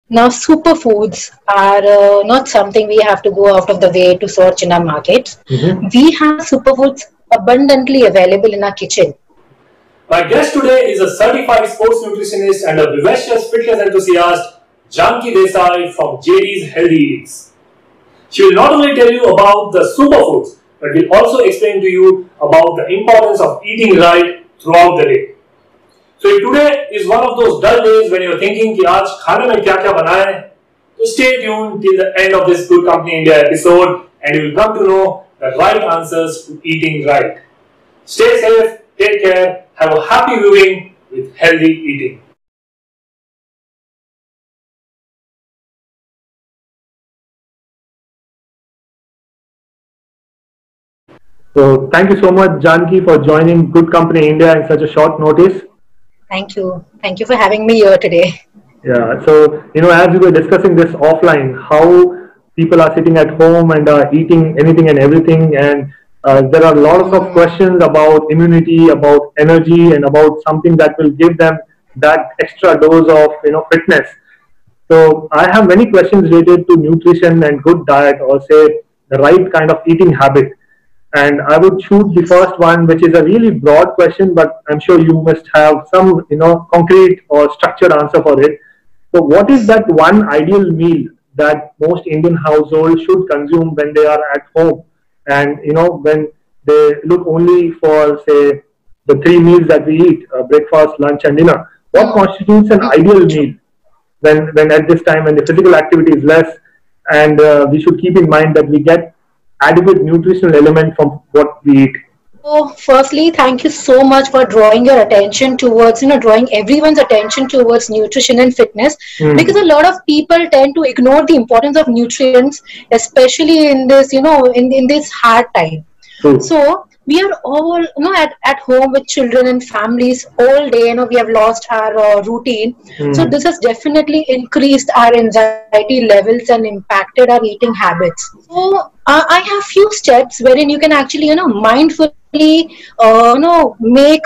Now, superfoods are not something we have to go out of the way to search in our markets. Mhm. We have superfoods abundantly available in our kitchen. My guest today is a certified sports nutritionist and a vivacious fitness enthusiast, Janki Desai from JD's Healthy Eats. She will not only tell you about the superfoods, but will also explain to you about the importance of eating right throughout the day. So if today is one of those dull days when you're thinking कि आज खाने में क्या क्या बनाएं, तो stay tuned till the end of this Good Company India episode and you will come to know the right answers to eating right. Stay safe, take care, have a happy viewing with healthy eating. So thank you so much, Janki, for joining Good Company India in such a short notice. Thank you. Thank you for having me here today. Yeah, so as we were discussing this offline, how people are sitting at home and are eating anything and everything, and there are lots of questions about immunity, about energy, and about something that will give them that extra dose of fitness. So I have many questions related to nutrition and good diet, or say the right kind of eating habit. And I would shoot the first one, which is a really broad question, but I'm sure you must have some, concrete or structured answer for it. So, what is that one ideal meal that most Indian households should consume when they are at home, and when they look only for, say, the three meals that we eat: breakfast, lunch, and dinner? What constitutes an ideal meal when at this time when the physical activity is less, and we should keep in mind that we get adequate nutritional element from what we eat. So, firstly, thank you so much for drawing your attention towards, drawing everyone's attention towards nutrition and fitness, because a lot of people tend to ignore the importance of nutrients, especially in this, in this hard time. True. So, we are all, at home with children and families all day, we have lost our routine. So, this has definitely increased our anxiety levels and impacted our eating habits. So, I have few steps wherein you can actually, mindfully, make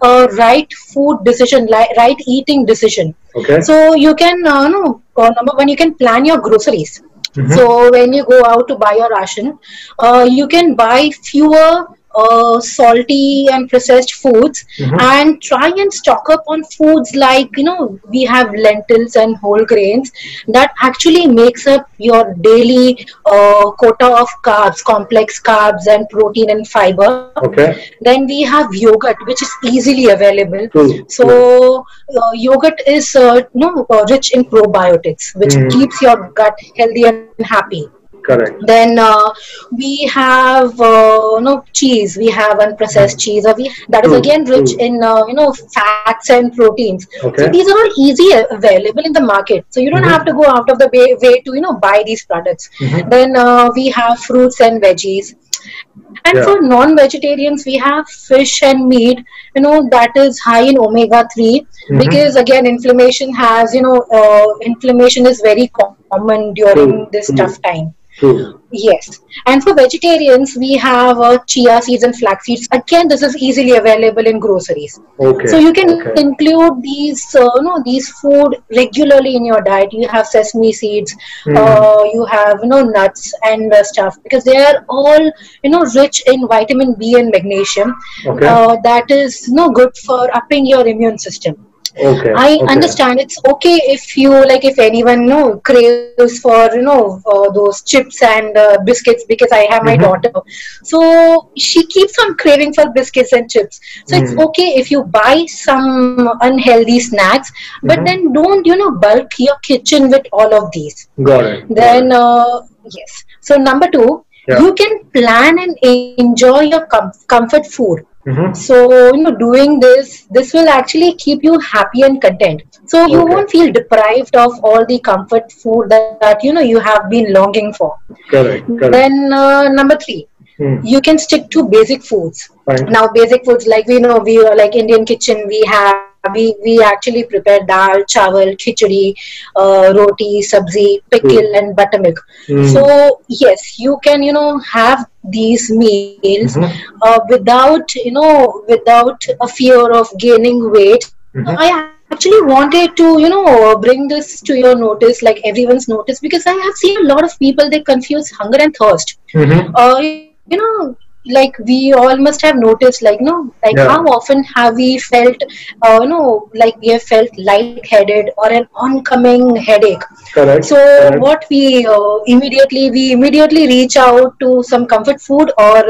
a right food decision, right eating decision. Okay. So you can, number one, you can plan your groceries. So when you go out to buy your ration, you can buy fewer salty and processed foods, and try and stock up on foods like, we have lentils and whole grains that actually makes up your daily quota of carbs, complex carbs and protein and fiber. Okay. Then we have yogurt, which is easily available. True. So yogurt is rich in probiotics, which keeps your gut healthy and happy. Correct. Then we have cheese. We have unprocessed cheese. That is again rich in fats and proteins. Okay. So these are all easy available in the market. So you don't have to go out of the way to buy these products. Then we have fruits and veggies. And for non-vegetarians, we have fish and meat, that is high in omega-3, because again, inflammation is very common during this tough time. True. Yes. And for vegetarians, we have chia seeds and flax seeds. Again, this is easily available in groceries. Okay. So you can include these, these food regularly in your diet. You have sesame seeds, you have, nuts and stuff, because they are all, rich in vitamin B and magnesium. Okay. That is, good for upping your immune system. Okay. I understand it's okay if you if anyone craves for those chips and biscuits, because I have my daughter, so she keeps on craving for biscuits and chips. So it's okay if you buy some unhealthy snacks, but then don't bulk your kitchen with all of these. Got it. Then yes. So number two, you can plan and enjoy your comfort food. So, doing this will actually keep you happy and content. So, you won't feel deprived of all the comfort food that you have been longing for. Correct. Then, number three, you can stick to basic foods. Fine. Now, basic foods, like we are like Indian kitchen, we actually prepare dal, chawal, khichdi, roti, sabzi, pickle, and buttermilk. So yes, you can have these meals without a fear of gaining weight. I actually wanted to, bring this to your notice, like everyone's notice, because I have seen a lot of people, they confuse hunger and thirst. Mm-hmm. Like we all must have noticed, like, like how Yeah. often have we felt, like we have felt lightheaded or an oncoming headache. Correct. So Correct. what we immediately reach out to some comfort food, or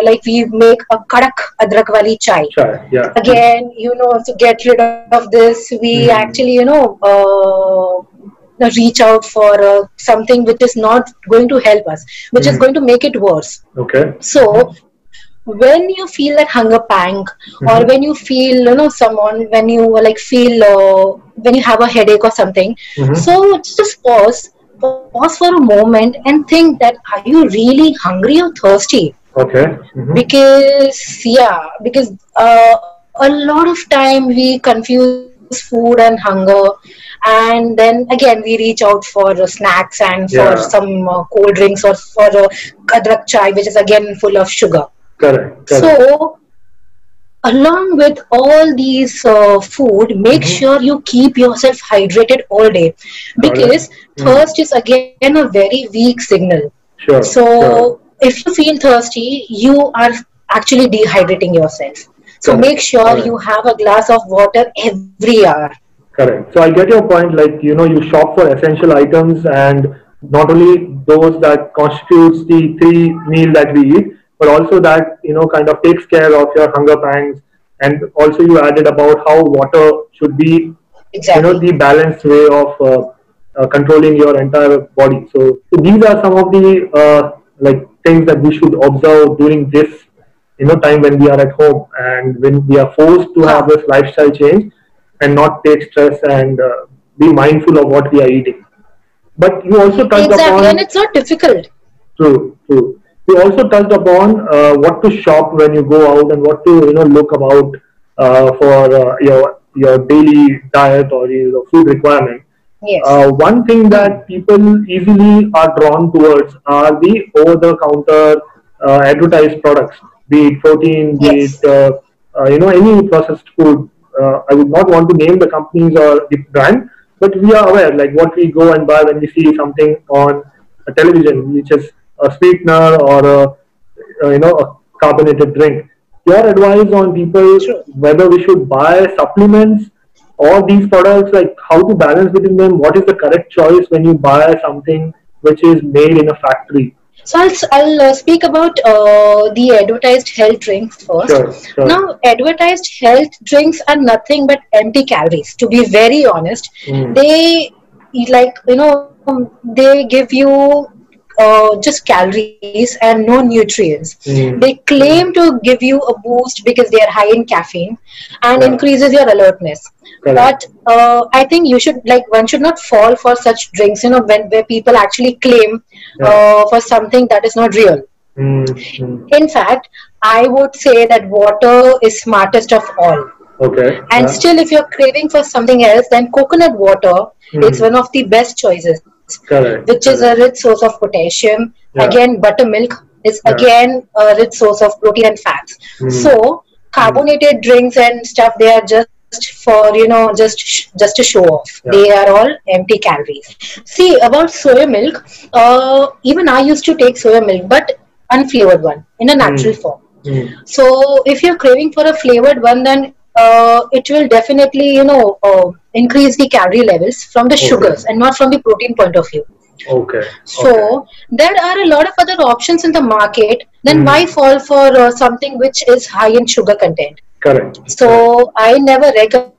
like we make a kadak adrak wali chai. Sure. Yeah. Again, to get rid of this, we actually, Mm. reach out for something which is not going to help us, which is Mm. going to make it worse. Okay. So when you feel that hunger pang, or Mm-hmm. when you feel, someone, when you like feel, when you have a headache or something, Mm-hmm. so just pause for a moment and think that, are you really hungry or thirsty? Okay. Mm-hmm. Because a lot of time we confuse food and hunger, and then again we reach out for snacks and for Yeah. some cold drinks, or for adrak chai, which is again full of sugar. Correct. Correct. So along with all these food, make Mm-hmm. sure you keep yourself hydrated all day, Got it. because Mm. thirst is again a very weak signal. Sure. Sure. So if you feel thirsty, you are actually dehydrating yourself. So Correct. make sure Correct. you have a glass of water every hour. Correct. So I get your point. Like, you shop for essential items, and not only those that constitutes the three meal that we eat, but also that, kind of takes care of your hunger pangs. And also you added about how water should be, Exactly. the balanced way of controlling your entire body. So these are some of the like things that we should observe during this, time when we are at home and when we are forced to have Huh. this lifestyle change, and not take stress, and be mindful of what we are eating. But you also touched Exactly. And upon, it's not difficult. true, true. You also touched upon what to shop when you go out, and what to, look about for your daily diet or your food requirement. Yes. One thing Hmm. that people easily are drawn towards are the over-the-counter advertised products, be it protein, be Yes. it any processed food. I would not want to name the companies or the brand, but we are aware, like what we go and buy when we see something on a television, which is a sweetener or a carbonated drink. Your advice on people True. whether we should buy supplements or these products, like how to balance between them, what is the correct choice when you buy something which is made in a factory? So I'll speak about the advertised health drinks first. Sure, sure. Now, advertised health drinks are nothing but empty calories. To be very honest, Mm. they, like, they give you just calories and no nutrients. They Mm. claim to give you a boost because they are high in caffeine and Yeah, increases your alertness. correct. But I think one should not fall for such drinks, where people actually claim Yeah. for something that is not real. Mm. Mm. In fact, I would say that water is smartest of all. Okay. And Yeah. still, if you're craving for something else, then coconut water is Mm. one of the best choices, which Correct. is a Correct. rich source of potassium. Yeah. Again, buttermilk is Yeah. again a rich source of protein and fats. Mm. So, Mm. carbonated drinks and stuff, they are just for, just to show off. Yeah. They are all empty calories. See, about soya milk, even I used to take soya milk, but unflavored one in a natural Mm. form. Mm. So if you're craving for a flavored one, then it will definitely, increase the calorie levels from the Okay. sugars and not from the protein point of view. Okay. Okay. So there are a lot of other options in the market. Then why Mm. fall for something which is high in sugar content? Correct. Correct. So I never recommend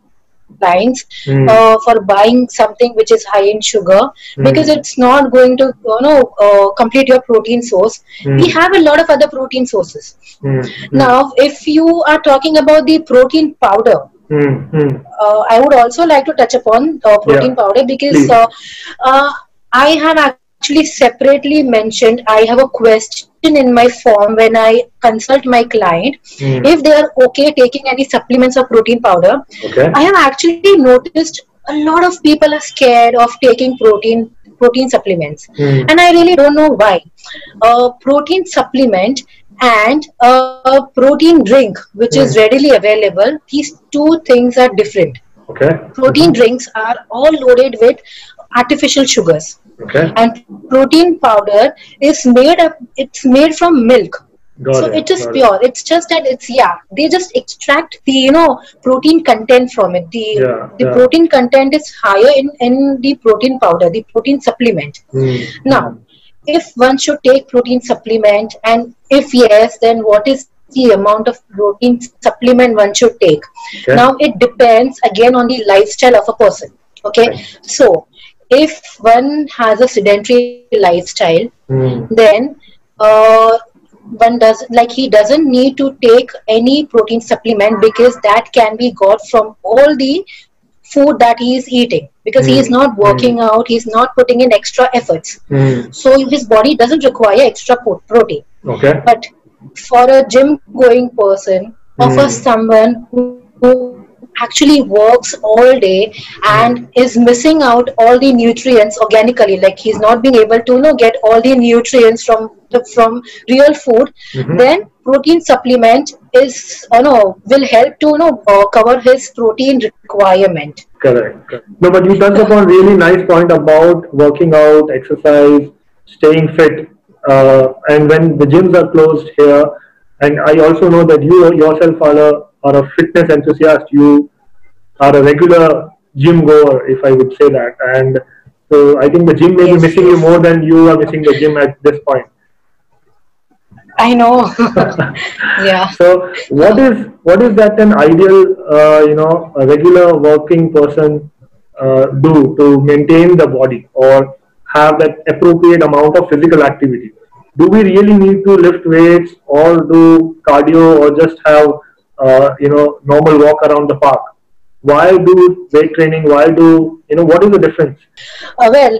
clients Mm. for buying something which is high in sugar, because Mm. it's not going to, complete your protein source. We Mm. have a lot of other protein sources. Mm. Mm. Now, if you are talking about the protein powder, Mm. Mm. I would also like to touch upon protein Yeah. powder, because Please. uh, I have actually separately mentioned, I have a question in my form when I consult my client Mm. if they are okay taking any supplements or protein powder. Okay. I have actually noticed a lot of people are scared of taking protein supplements, Mm. and I really don't know why. Protein supplement and a protein drink which is Mm. readily available, these two things are different. Okay. Protein drinks are all loaded with artificial sugars, Okay. and protein powder is made up. It's made from milk, Got so it. it is Got it. pure. It's just that it's, yeah, they just extract the protein content from it. The Yeah. the Yeah. protein content is higher in the protein powder, the protein supplement. Now, if one should take protein supplement, and if yes, then what is the amount of protein supplement one should take? Now, Okay. it depends again on the lifestyle of a person. Okay, Right. so if one has a sedentary lifestyle, Hmm. then uh, one does, like, he doesn't need to take any protein supplement, because that can be got from all the food that he is eating, because he is Hmm. not working out, he's not putting in extra efforts, Hmm. so his body doesn't require extra protein. Okay. But for a gym going person, or for Hmm. someone who actually works all day and Hmm. is missing out all the nutrients organically, like he's not being able to get all the nutrients from real food, Mm-hmm. then protein supplement is no will help to cover his protein requirement. Correct. Correct. No, but you touched upon really nice point about working out, exercise, staying fit, and when the gyms are closed here, and I also know that you yourself are a fitness enthusiast. You are a regular gym goer, if I would say that, and so I think the gym may be Yes, missing you yes, more than you are missing the gym at this point. I know. Yeah. So what is that an ideal a regular working person do to maintain the body or have that appropriate amount of physical activity? Do we really need to lift weights or do cardio or just have normal walk around the park? Why do weight training? Why do what is the difference? Well,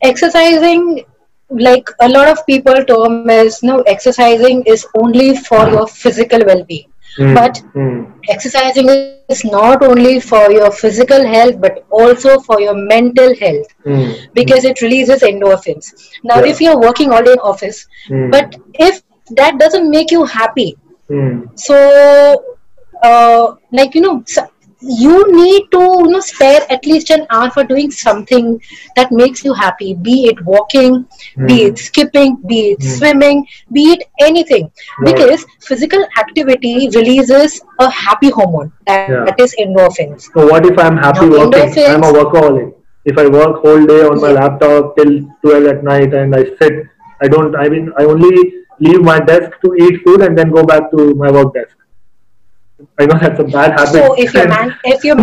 exercising, like a lot of people term as, no, exercising is only for your physical well-being. Hmm. But Hmm. exercising is not only for your physical health, but also for your mental health, Hmm. because it releases endorphins. Now, if Yeah. you're working all day in office, Hmm. but if that doesn't make you happy, Hmm. so like, you need to spare at least an hour for doing something that makes you happy, be it walking, be Hmm. it skipping, be it Hmm. swimming, be it anything, Got it. because physical activity releases a happy hormone, that is Yeah. endorphins. So what if I'm Now, happy working? endorphins, I'm a workaholic. If I work whole day on my yeah. laptop till 12 at night and I sit, I only leave my desk to eat food and then go back to my work desk. I know that's a bad So habit. if you're man if you're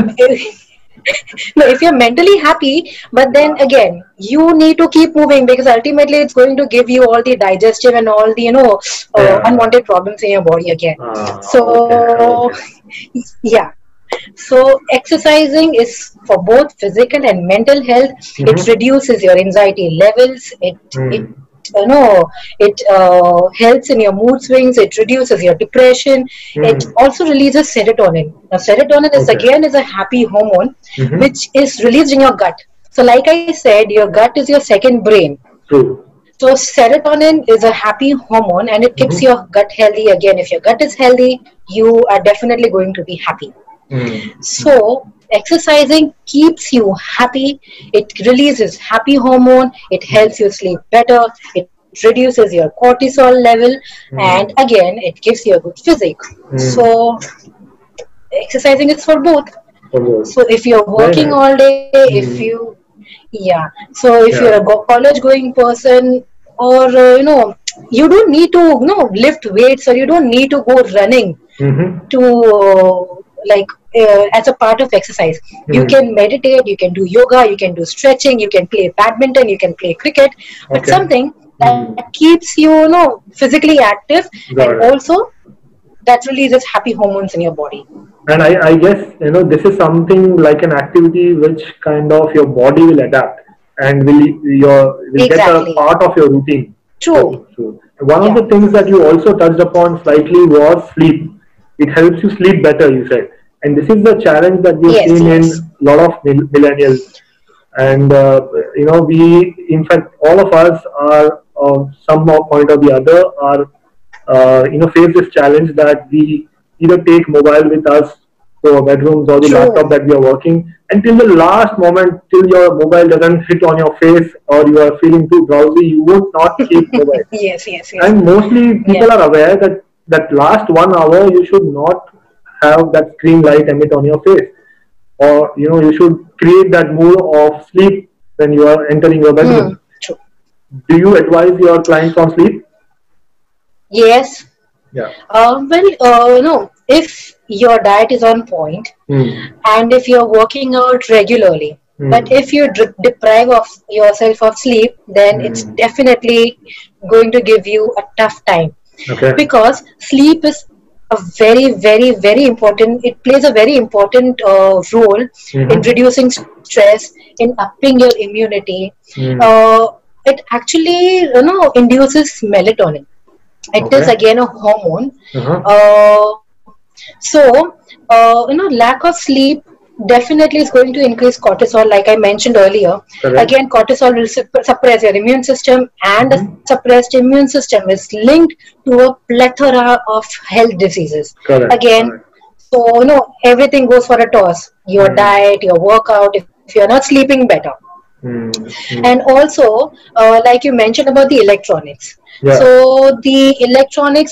no, if you're mentally happy, but then again, you need to keep moving, because ultimately it's going to give you all the digestive and all the Yeah. unwanted problems in your body again. Okay. So Okay. yeah, so exercising is for both physical and mental health. It Mm-hmm. reduces your anxiety levels. It Mm. it helps in your mood swings. It reduces your depression. It Mm. also releases serotonin. Now, serotonin is Okay. again is a happy hormone, Mm-hmm. which is released in your gut. So, like I said, your gut is your second brain. True. So serotonin is a happy hormone, and it keeps Mm-hmm. your gut healthy. Again, if your gut is healthy, you are definitely going to be happy. Mm. So exercising keeps you happy. It releases happy hormone. It helps you sleep better. It reduces your cortisol level, and Mm. again, it gives you a good physique. Mm. So exercising is for both. For both. So if you're Very working nice. all day, if Mm. you, yeah, so if you're a Yeah. college going person, or you don't need to lift weights, or you don't need to go running Mm-hmm. to like as a part of exercise. You Mm. can meditate, you can do yoga, you can do stretching, you can play badminton, you can play cricket, but Okay. something that Mm. keeps you, physically active, and Got it. also that releases happy hormones in your body. And I guess this is something like an activity which kind of your body will adapt and will get a Exactly. part of your routine. True. So, so one of Yeah. the things that you also touched upon slightly was sleep. It helps you sleep better, you said, and this is the challenge that we've Yes, seen in yes. a lot of millennials. And we, in fact, all of us are, some point or the other, are face this challenge that we either take mobile with us to our bedrooms or the True. laptop that we are working, until the last moment, till your mobile doesn't hit on your face or you are feeling too drowsy, you would not keep mobile. Yes, yes, yes. And mostly people Yeah. are aware that that last 1 hour you should not have that screen light emit on your face, or you should create that mood of sleep when you are entering your bedroom. True. Do you advise your clients on sleep? Yes. Yeah. No, if your diet is on point and if you're working out regularly, but if you deprive of yourself of sleep, then it's definitely going to give you a tough time. Okay. Because sleep is a very, very, very important, it plays a very important role in reducing stress, in upping your immunity. It actually, induces melatonin. It is Okay. again a hormone. Uh-huh. Lack of sleep definitely is going to increase cortisol, like I mentioned earlier. Correct. Again, cortisol will suppress your immune system, and a suppressed immune system is linked to a plethora of health diseases. Correct. Again, Correct. so everything goes for a toss. Your diet, your workout, if you're not sleeping better. And also, like you mentioned about the electronics. Yeah. So the electronics,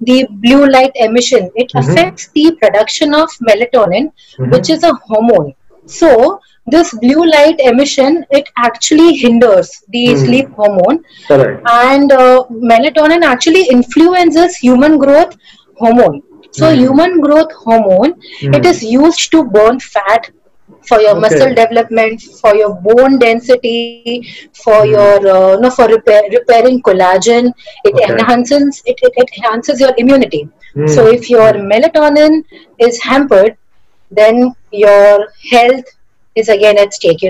the blue light emission, it affects the production of melatonin, which is a hormone. So this blue light emission, it actually hinders the sleep hormone. Correct. And melatonin actually influences human growth hormone. So human growth hormone, it is used to burn fat, for your muscle development, for your bone density, for your for repairing collagen. It enhances your immunity. So if your melatonin is hampered, then your health is again at stake.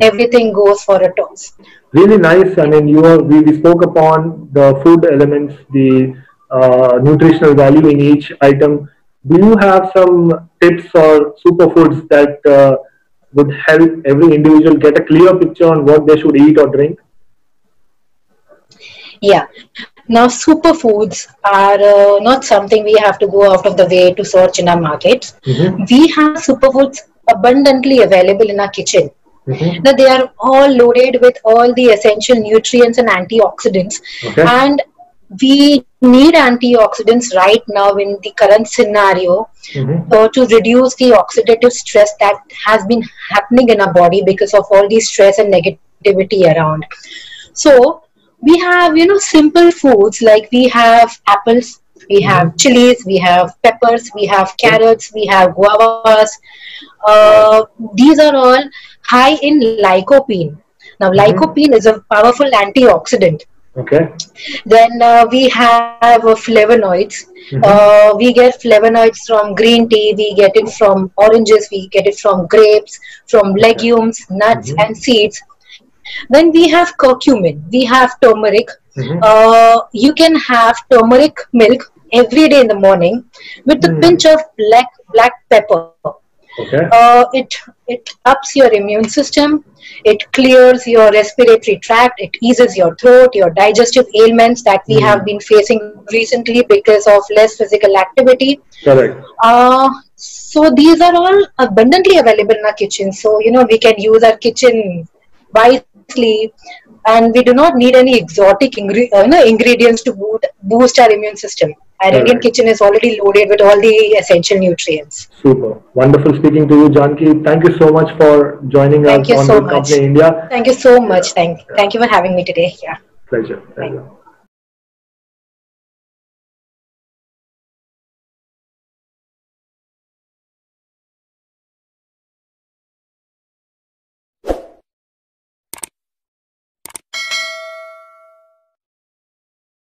Everything goes for a toss. Really nice. I mean, we spoke upon the food elements, the nutritional value in each item. Do you have some tips or superfoods that would help every individual get a clear picture on what they should eat or drink? Yeah. Now, superfoods are not something we have to go out of the way to search in our markets. We have superfoods abundantly available in our kitchen. Now, they are all loaded with all the essential nutrients and antioxidants. And we need antioxidants right now in the current scenario to reduce the oxidative stress that has been happening in our body because of all the stress and negativity around. So we have, simple foods like we have apples, we have chilies, we have peppers, we have carrots, we have guavas. These are all high in lycopene. Now, lycopene is a powerful antioxidant. Okay. Then we have flavonoids. We get flavonoids from green tea, we get it from oranges, we get it from grapes, from legumes, nuts and seeds. Then we have curcumin, we have turmeric. You can have turmeric milk every day in the morning with a pinch of black pepper. It ups your immune system, it clears your respiratory tract, it eases your throat, your digestive ailments that we have been facing recently because of less physical activity. Correct. So these are all abundantly available in our kitchen. So, we can use our kitchen wisely, and we do not need any exotic ingredients to boost our immune system. Our Indian kitchen is already loaded with all the essential nutrients. Super. Wonderful speaking to you, Janki. Thank you so much for joining us on Good Company India. Thank you so much. Thank you for having me today. Yeah. Pleasure. Thank you.